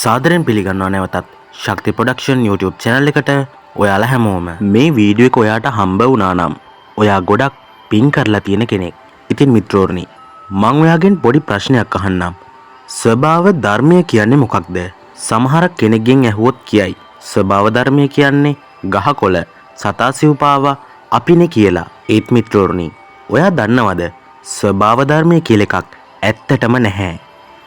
සාදරයෙන් පිළිගන්නවා නැවතත් ශක්ති ප්‍රොඩක්ෂන් YouTube channel එකට ඔයාලා හැමෝම. මේ වීඩියෝ එක ඔයාට හම්බ වුණා නම් ඔයා ගොඩක් පින් කරලා තියෙන කෙනෙක්. ඉතින් මිත්‍රෝර්නි මම ඔයාගෙන් පොඩි ප්‍රශ්නයක් අහන්නම්. ස්වභාව ධර්මය කියන්නේ මොකක්ද? සමහර කෙනෙක්ගෙන් ඇහුවොත් කියයි ස්වභාව ධර්මය කියන්නේ ගහකොළ සතා සිව්පාවා අපිනේ කියලා. ඒත් මිත්‍රෝර්නි ඔයා දන්නවද ස්වභාව ධර්මය කියලා එකක් ඇත්තටම නැහැ.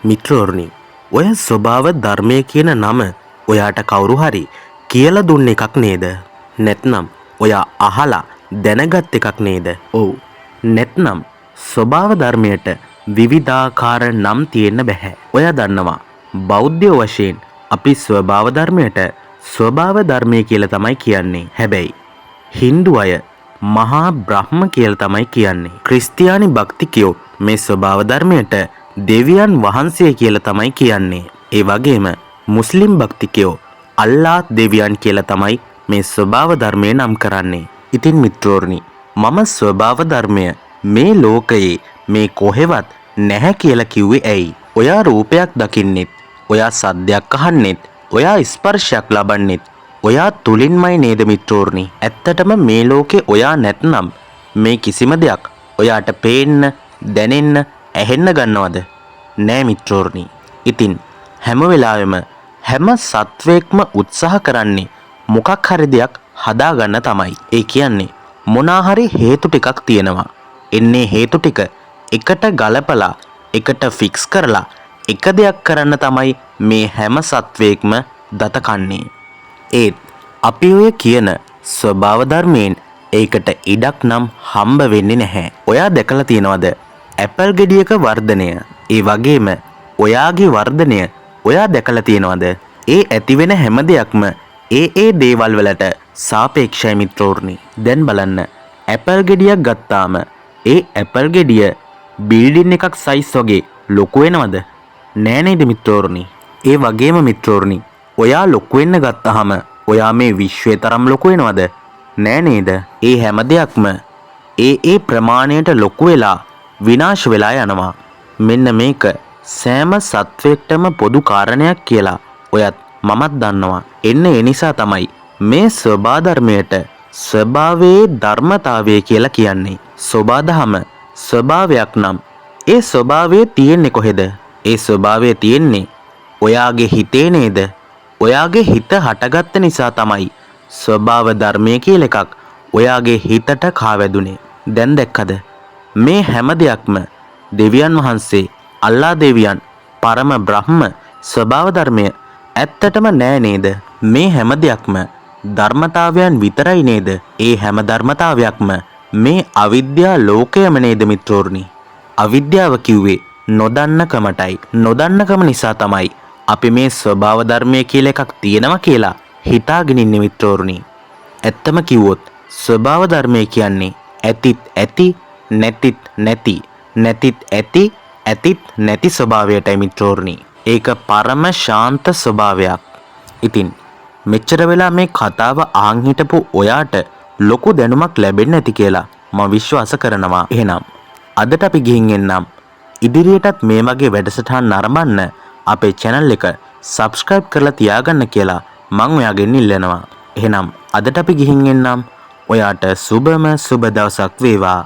මිත්‍රෝර්නි ඔය ස්වභාව ධර්මය කියන නම ඔයාට කවුරු හරි කියලා දුන්න එකක් නේද? නැත්නම් ඔයා අහලා දැනගත් එකක් නේද? ඔව්. නැත්නම් ස්වභාව ධර්මයට විවිධාකාර නම් තියෙන්න බෑ. ඔයා දන්නවා බෞද්ධ වශයෙන් අපි ස්වභාව ධර්මයට ස්වභාව ධර්මය කියලා තමයි කියන්නේ. හැබැයි හින්දු අය මහා බ්‍රහ්ම කියලා තමයි කියන්නේ. ක්‍රිස්තියානි භක්තිකයෝ මේ ස්වභාව ධර්මයට දෙවියන් වහන්සේ කියලා තමයි කියන්නේ. ඒ වගේම මුස්ලිම් භක්තිකයෝ අල්ලාහ් දෙවියන් කියලා තමයි මේ ස්වභාව ධර්මය නම් කරන්නේ. ඉතින් මිත්‍රෝර්නි මම ස්වභාව ධර්මය මේ ලෝකයේ මේ කොහෙවත් නැහැ කියලා කිව්වේ ඇයි? ඔයා රූපයක් දකින්නෙත්, ඔයා සද්දයක් අහන්නෙත්, ඔයා ස්පර්ශයක් ලබන්නෙත් ඔයා තුලින්මයි නේද මිත්‍රෝර්නි? ඇත්තටම මේ ලෝකේ ඔයා නැත්නම් මේ කිසිම දෙයක් ඔයාට පේන්න, දැනෙන්න, ඇහෙන්න ගන්නවද? නෑ මිත්‍රෝර්නි. ඉතින් හැම වෙලාවෙම හැම සත්වයක්ම උත්සාහ කරන්නේ මොකක් හරි දෙයක් හදාගන්න තමයි. ඒ කියන්නේ මොනා හරි හේතු ටිකක් තියෙනවා. එන්නේ හේතු ටික එකට ගලපලා එකට ෆික්ස් කරලා එක දෙයක් කරන්න තමයි මේ හැම සත්වයක්ම දත කන්නේ. ඒත් අපි ඔය කියන ස්වභාව ධර්මයෙන් ඒකට ඉඩක් නම් හම්බ වෙන්නේ නැහැ. ඔයා දැකලා තියෙනවද ඇපල් ගෙඩියක වර්ධනය? ඒ වගේම ඔයාගේ වර්ධනය ඔයා දැකලා තියෙනවද? ඒ ඇති වෙන හැම දෙයක්ම ඒ දේවල් වලට සාපේක්ෂයි මිත්‍රෝර්නි. දැන් බලන්න ඇපල් ගෙඩියක් ගත්තාම ඒ ඇපල් ගෙඩිය බිල්ඩින් එකක් සයිස් වගේ ලොකු වෙනවද? නෑ නේද මිත්‍රෝර්නි? ඒ වගේම මිත්‍රෝර්නි ඔයා ලොකු වෙන්න ගත්තාම ඔයා මේ විශ්වයේ තරම් ලොකු වෙනවද? නෑ නේද? ඒ හැම දෙයක්ම ඒ ප්‍රමාණයට ලොකු වෙලා විනාශ වෙලා යනවා. මෙන්න මේක සෑම සත්වයකටම පොදු කාරණයක් කියලා ඔයත් මමත් දන්නවා. එන්න ඒ නිසා තමයි මේ ස්වභාව ධර්මයට ස්වභාවයේ ධර්මතාවය කියලා කියන්නේ. ස්වභාවදහම ස්වභාවයක් නම් ඒ ස්වභාවය තියෙන්නේ කොහෙද? ඒ ස්වභාවය තියෙන්නේ ඔයාගේ හිතේ නේද? ඔයාගේ හිත හටගත්ත නිසා තමයි ස්වභාව ධර්මය කියලා එකක් ඔයාගේ හිතට කාවැදුනේ. දැන් දැක්කද? මේ හැම දෙයක්ම දෙවියන් වහන්සේ, අල්ලාහ් දෙවියන්, පරම බ්‍රහ්ම ස්වභාව ධර්මය ඇත්තටම නෑ නේද? මේ හැම දෙයක්ම ධර්මතාවයන් විතරයි නේද? ඒ හැම ධර්මතාවයක්ම මේ අවිද්‍යා ලෝකයම නේද මිත්‍රෝර්නි? අවිද්‍යාව කිව්වේ නොදන්නකමටයි. නොදන්නකම නිසා තමයි අපි මේ ස්වභාව ධර්මය කියලා එකක් තියෙනවා කියලා හිතාගෙන ඉන්නේ මිත්‍රෝර්නි. ඇත්තම කිව්වොත් ස්වභාව ධර්මය කියන්නේ ඇතිත් ඇති, නැතිත් නැති, නැතිත් ඇති, ඇතිත් නැති ස්වභාවයටයි මිත්‍රෝර්නි. ඒක පරම ශාන්ත ස්වභාවයක්. ඉතින් මෙච්චර වෙලා මේ කතාව ආන් හිටපු ඔයාට ලොකු දැනුමක් ලැබෙන්නේ නැති කියලා මම විශ්වාස කරනවා. එහෙනම් අදට අපි ගිහින් එන්නම්. ඉදිරියටත් මේ වගේ වැඩසටහන් නරඹන්න අපේ channel එක subscribe කරලා තියාගන්න කියලා මම ඔයාගෙන් ඉල්ලනවා. එහෙනම් අදට අපි ගිහින් එන්නම්. ඔයාට සුබම සුබ දවසක් වේවා.